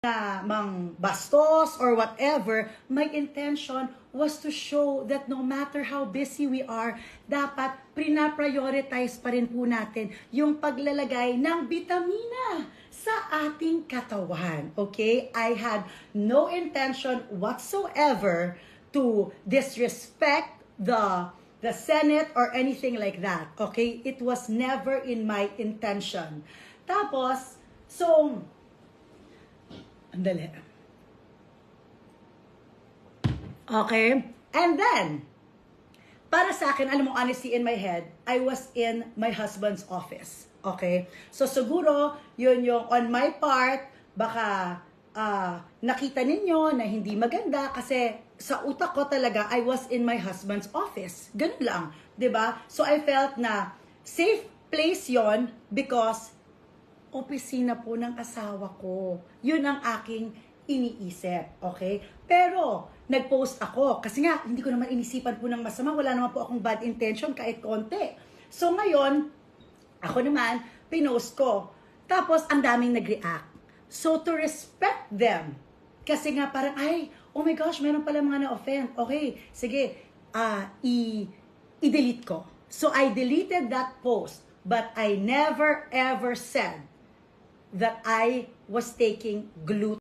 na mang bastos or whatever, my intention was to show that no matter how busy we are, dapat prina-prioritize pa rin po natin yung paglalagay ng bitamina sa ating katawan. Okay? I had no intention whatsoever to disrespect the Senate or anything like that. Okay? It was never in my intention. Tapos, so, andali. Okay? And then, para sa akin, alam mo, honestly, in my head, I was in my husband's office. Okay? So, siguro, yun yung on my part, baka nakita ninyo na hindi maganda kasi sa utak ko talaga, I was in my husband's office. Ganun lang. 'Di ba? So, I felt na safe place yon because opisina po ng asawa ko. Yun ang aking iniisip, okay? Pero, nag-post ako, kasi nga, hindi ko naman inisipan po ng masama, wala naman po akong bad intention kahit konti. So, ngayon, ako naman, pinost ko. Tapos, ang daming nag-react. So, to respect them, kasi nga parang, ay, oh my gosh, meron pala mga na-offend. Okay, sige, i-delete ko. So, I deleted that post, but I never ever said that I was taking gluten.